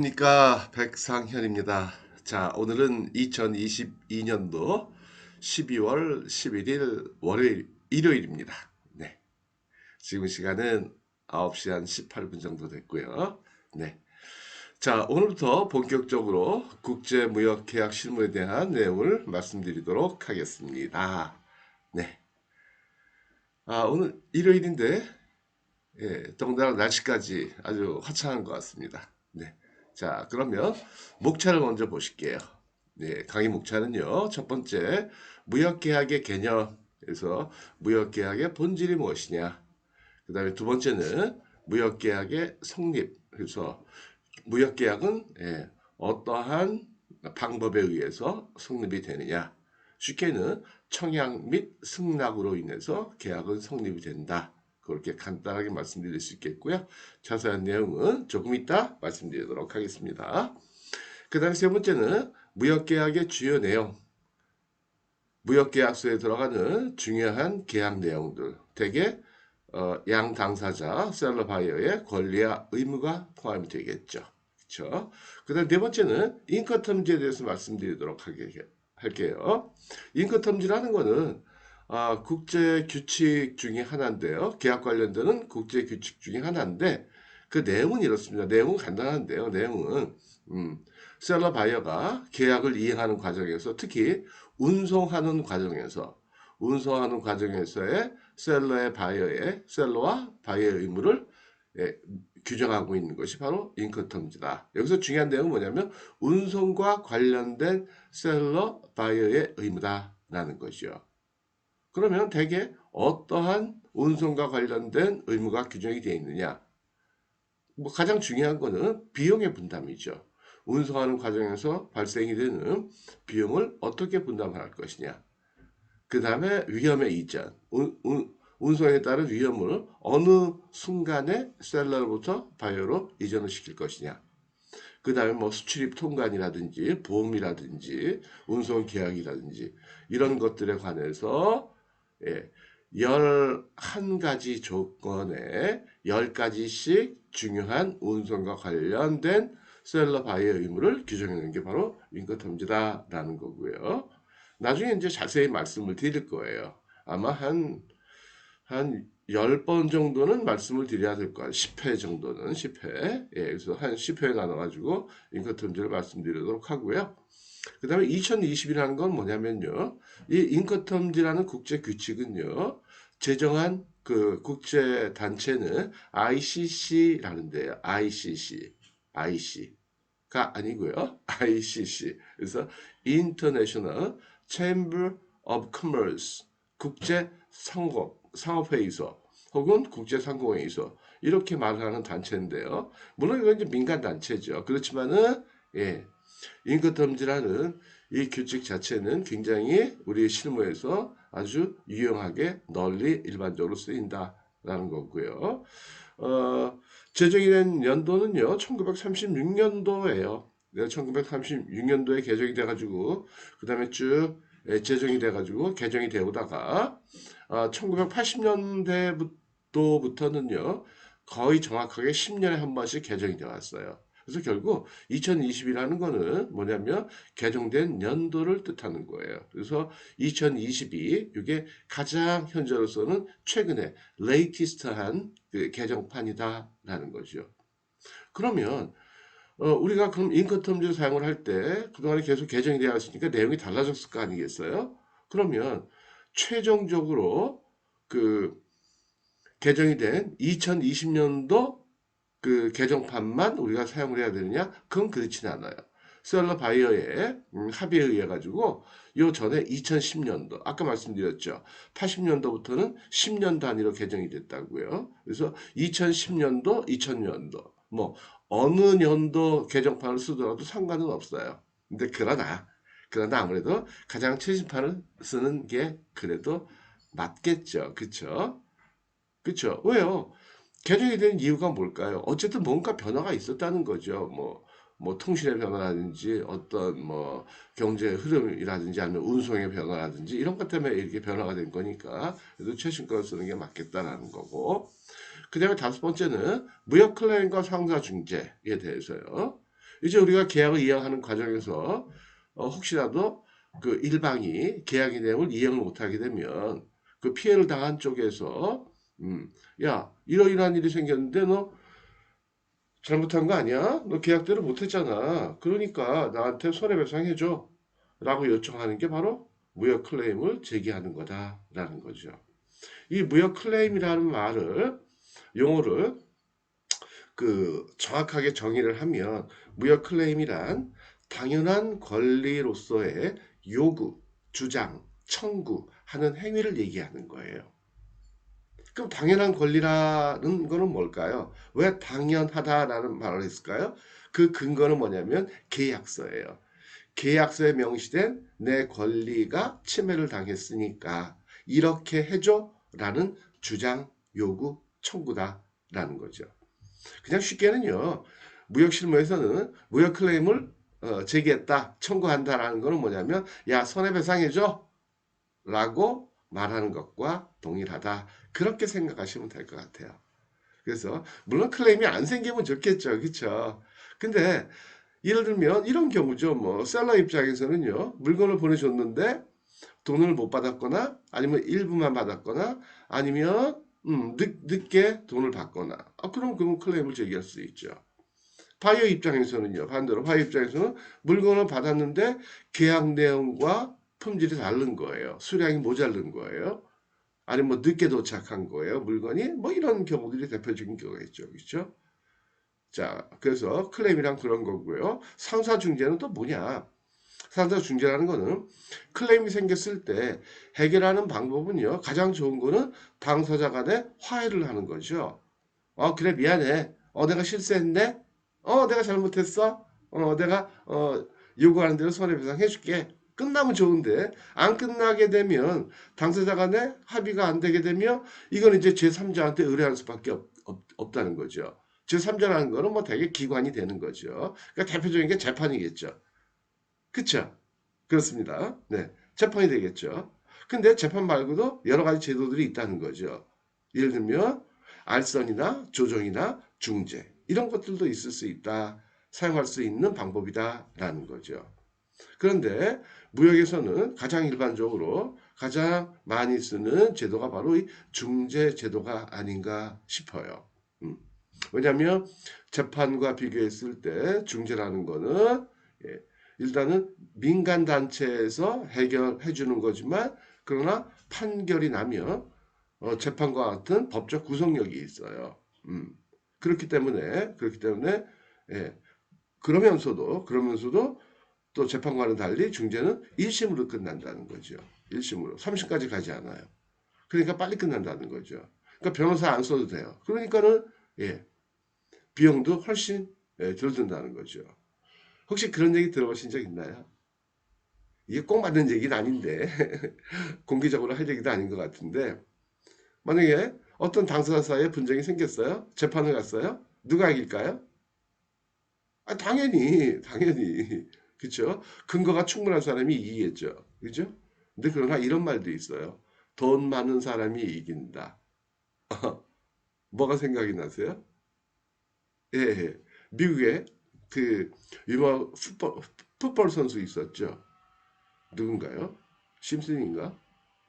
안녕하십니까, 백상현입니다. 자, 오늘은 2022년도 12월 11일 월요일 일요일입니다. 네. 지금 시간은 9시 한 18분 정도 됐고요. 네. 자, 오늘부터 본격적으로 국제무역계약 실무에 대한 내용을 말씀드리도록 하겠습니다. 네. 오늘 일요일인데 더군다나 날씨까지 아주 화창한 것 같습니다. 네. 자, 그러면 목차를 먼저 보실게요. 네, 강의 목차는요. 첫 번째, 무역계약의 개념에서 무역계약의 본질이 무엇이냐. 그 다음에 두 번째는 무역계약의 성립. 그래서 무역계약은 어떠한 방법에 의해서 성립이 되느냐. 쉽게는 청약 및 승낙으로 인해서 계약은 성립이 된다. 그렇게 간단하게 말씀드릴 수 있겠고요. 자세한 내용은 조금 이따 말씀드리도록 하겠습니다. 그 다음에 세 번째는 무역계약의 주요 내용, 무역계약서에 들어가는 중요한 계약 내용들, 대개 양 당사자, 셀러 바이어의 권리와 의무가 포함이 되겠죠. 그렇죠? 그 다음 네 번째는 인커텀지에 대해서 말씀드리도록 할게요. 인커텀지라는 거는 국제 규칙 중에 하나인데요. 계약 관련되는 국제 규칙 중에 하나인데 그 내용은 이렇습니다. 내용은 간단한데요. 내용은 셀러 바이어가 계약을 이행하는 과정에서 특히 운송하는 과정에서의 셀러와 바이어의 의무를 규정하고 있는 것이 바로 인커텀지다. 여기서 중요한 내용은 뭐냐면 운송과 관련된 셀러 바이어의 의무다라는 것이요. 그러면 대개 어떠한 운송과 관련된 의무가 규정이 되어 있느냐? 뭐 가장 중요한 거는 비용의 분담이죠. 운송하는 과정에서 발생이 되는 비용을 어떻게 분담할 것이냐. 그 다음에 위험의 이전, 운송에 따른 위험을 어느 순간에 셀러로부터 바이어로 이전을 시킬 것이냐. 그 다음에 뭐 수출입 통관이라든지 보험이라든지 운송 계약이라든지 이런 것들에 관해서 11가지 조건에 10가지씩 중요한 운송과 관련된 셀러 바이어 의무를 규정하는 게 바로 인커텀지다라는 거고요. 나중에 이제 자세히 말씀을 드릴 거예요. 아마 한 10번 정도는 말씀을 드려야 될 거예요. 10회 정도는, 10회. 그래서 한 10회 나눠가지고 인커텀지를 말씀드리도록 하고요. 그 다음에 2020이라는 건 뭐냐면요. 이 인커텀지라는 국제 규칙은요. 제정한 그 국제 단체는 ICC라는데요. ICC가 아니고요. ICC. 그래서 International Chamber of Commerce 국제 상업회의소 혹은 국제상공회의소 이렇게 말을 하는 단체인데요. 물론 이건 이제 민간 단체죠. 그렇지만은 인커텀지라는 이 규칙 자체는 굉장히 우리 실무에서 아주 유용하게 널리 일반적으로 쓰인다라는 거고요. 제정이 된 연도는요, 1936년도예요. 1936년도에 개정이 돼가지고, 그 다음에 쭉 제정이 돼가지고, 개정이 되오다가, 1980년대부터는요, 거의 정확하게 10년에 한 번씩 개정이 되어 왔어요. 그래서 결국 2020이라는 거는 뭐냐면 개정된 연도를 뜻하는 거예요. 그래서 2022 이게 가장 현재로서는 최근에 레이티스트한 그 개정판이다라는 거죠. 그러면 우리가 그럼 인커텀지를 사용을 할 때 그동안에 계속 개정이 되어 있으니까 내용이 달라졌을 거 아니겠어요? 그러면 최종적으로 그 개정이 된 2020년도 그 개정판만 우리가 사용을 해야 되느냐? 그건 그렇지는 않아요. 셀러 바이어의 합의에 의해 가지고 요 전에 2010년도 아까 말씀드렸죠. 80년도부터는 10년 단위로 개정이 됐다고요. 그래서 2010년도, 2000년도 뭐 어느 년도 개정판을 쓰더라도 상관은 없어요. 근데 그러나 아무래도 가장 최신판을 쓰는 게 그래도 맞겠죠. 그쵸? 그쵸? 왜요? 개정이 된 이유가 뭘까요? 어쨌든 뭔가 변화가 있었다는 거죠. 뭐 통신의 변화라든지 어떤 뭐 경제 흐름이라든지 아니면 운송의 변화라든지 이런 것 때문에 이렇게 변화가 된 거니까 그래도 최신 걸 쓰는 게 맞겠다라는 거고. 그 다음에 다섯 번째는 무역 클레임과 상사 중재에 대해서요. 이제 우리가 계약을 이행하는 과정에서 혹시라도 그 일방이 계약의 내용을 이행을 못하게 되면 그 피해를 당한 쪽에서 야 이러이러한 일이 생겼는데 너 잘못한 거 아니야? 너 계약대로 못했잖아. 그러니까 나한테 손해배상 해줘. 라고 요청하는 게 바로 무역 클레임을 제기하는 거다라는 거죠. 이 무역 클레임이라는 말을 용어를 그 정확하게 정의를 하면 무역 클레임이란 당연한 권리로서의 요구, 주장, 청구하는 행위를 얘기하는 거예요. 그럼 당연한 권리라는 거는 뭘까요? 왜 당연하다라는 말을 했을까요? 그 근거는 뭐냐면 계약서예요. 계약서에 명시된 내 권리가 침해를 당했으니까 이렇게 해줘라는 주장, 요구, 청구다라는 거죠. 그냥 쉽게는요. 무역실무에서는 무역 클레임을 제기했다, 청구한다라는 거는 뭐냐면 야 손해배상해줘 라고 말하는 것과 동일하다. 그렇게 생각하시면 될 것 같아요. 그래서 물론 클레임이 안 생기면 좋겠죠. 그렇죠? 근데 예를 들면 이런 경우죠. 뭐 셀러 입장에서는요. 물건을 보내줬는데 돈을 못 받았거나 아니면 일부만 받았거나 아니면 늦게 돈을 받거나 그럼 클레임을 제기할 수 있죠. 바이오 입장에서는요. 반대로 바이오 입장에서는 물건을 받았는데 계약 내용과 품질이 다른 거예요. 수량이 모자른 거예요. 아니면 뭐 늦게 도착한 거예요. 물건이 뭐 이런 경우들이 대표적인 경우겠죠. 그렇죠? 자, 그래서 클레임이란 그런 거고요. 상사 중재는 또 뭐냐? 상사 중재라는 거는 클레임이 생겼을 때 해결하는 방법은요. 가장 좋은 거는 당사자 간에 화해를 하는 거죠. 그래 미안해. 내가 실수했네. 내가 잘못했어. 내가 요구하는 대로 손해배상 해줄게. 끝나면 좋은데 안 끝나게 되면 당사자 간에 합의가 안 되게 되면 이건 이제 제3자한테 의뢰할 수밖에 없다는 거죠. 제3자라는 거는 뭐 되게 기관이 되는 거죠. 그러니까 대표적인 게 재판이겠죠. 그쵸? 그렇습니다. 네. 재판이 되겠죠. 근데 재판 말고도 여러 가지 제도들이 있다는 거죠. 예를 들면 알선이나 조정이나 중재 이런 것들도 있을 수 있다. 사용할 수 있는 방법이다라는 거죠. 그런데 무역에서는 가장 일반적으로 가장 많이 쓰는 제도가 바로 이 중재 제도가 아닌가 싶어요. 왜냐하면 재판과 비교했을 때 중재라는 거는 일단은 민간 단체에서 해결해 주는 거지만 그러나 판결이 나면 재판과 같은 법적 구속력이 있어요. 그렇기 때문에 예, 그러면서도 또 재판과는 달리 중재는 1심으로 끝난다는 거죠. 1심으로 3심까지 가지 않아요. 그러니까 빨리 끝난다는 거죠. 그러니까 변호사 안 써도 돼요. 그러니까는 비용도 훨씬 덜 든다는 거죠. 혹시 그런 얘기 들어보신 적 있나요? 이게 꼭 맞는 얘기는 아닌데 공개적으로 할 얘기도 아닌 것 같은데 만약에 어떤 당사자 사이에 분쟁이 생겼어요? 재판을 갔어요? 누가 이길까요? 당연히 그렇죠? 근거가 충분한 사람이 이기겠죠. 그죠? 근데 그러나 이런 말도 있어요. 돈 많은 사람이 이긴다. 뭐가 생각이 나세요? 예, 예. 미국에 그 유명 풋볼 선수 있었죠. 누군가요? 심슨인가?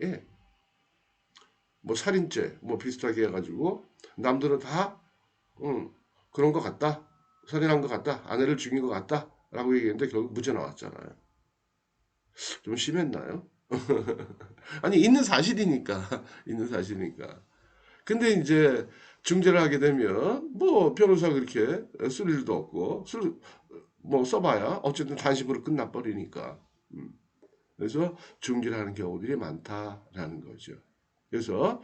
예. 뭐 살인죄 뭐 비슷하게 해가지고 남들은 다 그런 것 같다. 살인한 것 같다. 아내를 죽인 것 같다. 라고 얘기했는데 결국 무죄 나왔잖아요. 좀 심했나요? 아니 있는 사실이니까 있는 사실이니까. 근데 이제 중재를 하게 되면 뭐 변호사 그렇게 쓸 일도 없고 쓸 뭐 써봐야 어쨌든 단심으로 끝나버리니까. 그래서 중재를 하는 경우들이 많다라는 거죠. 그래서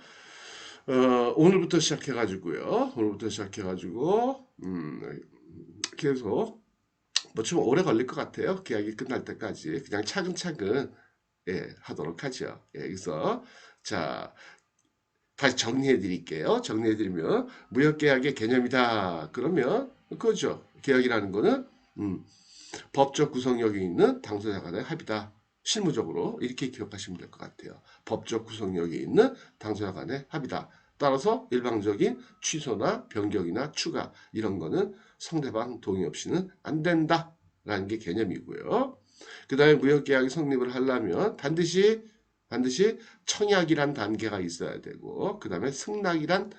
오늘부터 시작해가지고요. 오늘부터 시작해가지고 계속 뭐 좀 오래 걸릴 것 같아요. 계약이 끝날 때까지 그냥 차근차근 하도록 하죠. 그래서 자 다시 정리해 드릴게요. 정리해 드리면 무역계약의 개념이다. 그러면 그거죠. 계약이라는 거는 법적 구성력이 있는 당사자 간의 합의다. 실무적으로 이렇게 기억하시면 될 것 같아요. 법적 구성력이 있는 당사자 간의 합의다. 따라서 일방적인 취소나 변경이나 추가 이런 거는 상대방 동의 없이는 안 된다라는 게 개념이고요. 그 다음에 무역계약이 성립을 하려면 반드시 청약이란 단계가 있어야 되고 그 다음에 승낙이란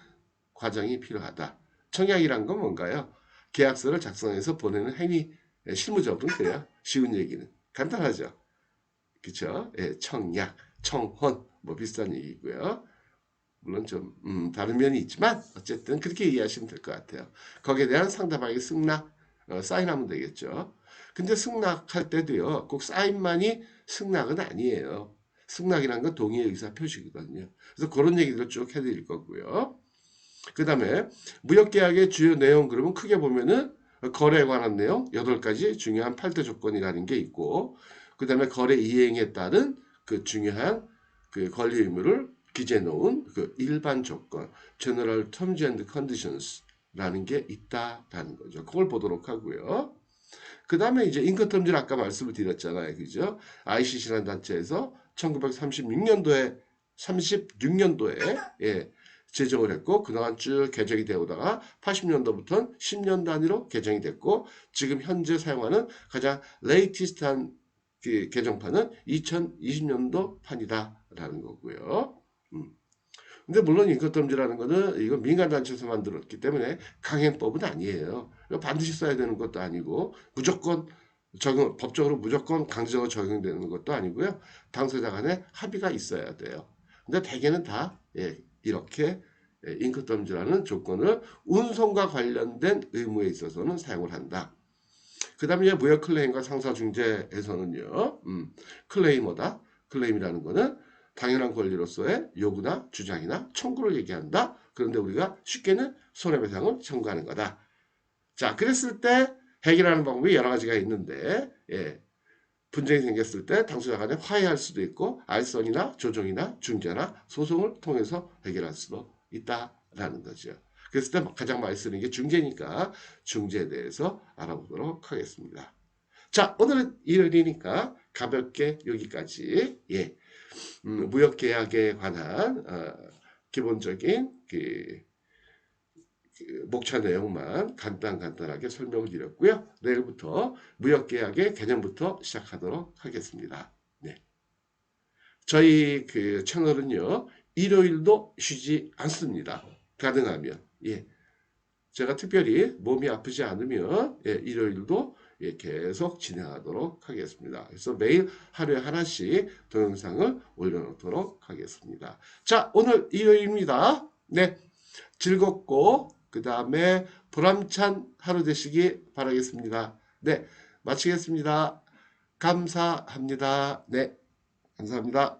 과정이 필요하다. 청약이란 건 뭔가요? 계약서를 작성해서 보내는 행위. 실무적으로는 그래요. 쉬운 얘기는. 간단하죠. 그쵸? 예, 청약, 청혼 뭐 비슷한 얘기고요. 물론 좀 다른 면이 있지만 어쨌든 그렇게 이해하시면 될 것 같아요. 거기에 대한 상대방의 승낙, 사인하면 되겠죠. 근데 승낙할 때도요. 꼭 사인만이 승낙은 아니에요. 승낙이라는 건 동의의 의사 표시거든요. 그래서 그런 얘기들을 쭉 해드릴 거고요. 그 다음에 무역계약의 주요 내용 그러면 크게 보면은 거래에 관한 내용 8가지 중요한 8대 조건이라는 게 있고 그 다음에 거래 이행에 따른 그 중요한 그 권리 의무를 기재해 놓은 그 일반 조건 General Terms and Conditions라는 게 있다라는 거죠. 그걸 보도록 하고요. 그 다음에 이제 인커텀즈를 아까 말씀을 드렸잖아요. 그죠? ICC라는 단체에서 36년도에 예, 제정을 했고 그동안 쭉 개정이 되어 오다가 80년도부터는 10년 단위로 개정이 됐고 지금 현재 사용하는 가장 레이티스트한 그 개정판은 2020년도 판이다라는 거고요. 근데 물론 인권텀지라는 거는 이거 민간단체에서 만들었기 때문에 강행법은 아니에요. 반드시 써야 되는 것도 아니고 무조건 법적으로 무조건 강제적으로 적용되는 것도 아니고요. 당사자 간에 합의가 있어야 돼요. 근데 대개는 다 이렇게 인권텀지라는 조건을 운송과 관련된 의무에 있어서는 사용을 한다. 그 다음에 무역 클레임과 상사 중재에서는요. 클레이머다. 클레임이라는 거는 당연한 권리로서의 요구나 주장이나 청구를 얘기한다. 그런데 우리가 쉽게는 손해배상을 청구하는 거다. 자, 그랬을 때 해결하는 방법이 여러 가지가 있는데 분쟁이 생겼을 때 당사자 간에 화해할 수도 있고 알선이나 조정이나 중재나 소송을 통해서 해결할 수도 있다라는 거죠. 그랬을 때 가장 많이 쓰는 게 중재니까 중재에 대해서 알아보도록 하겠습니다. 자, 오늘은 일요일이니까 가볍게 여기까지 무역계약에 관한 기본적인 목차 내용만 간단하게 설명을 드렸고요. 내일부터 무역계약의 개념부터 시작하도록 하겠습니다. 네. 저희 그 채널은요. 일요일도 쉬지 않습니다. 가능하면. 제가 특별히 몸이 아프지 않으면 일요일도 계속 진행하도록 하겠습니다. 그래서 매일 하루에 하나씩 동영상을 올려놓도록 하겠습니다. 자, 오늘 일요일입니다. 네, 즐겁고 그 다음에 보람찬 하루 되시기 바라겠습니다. 네, 마치겠습니다. 감사합니다. 네, 감사합니다.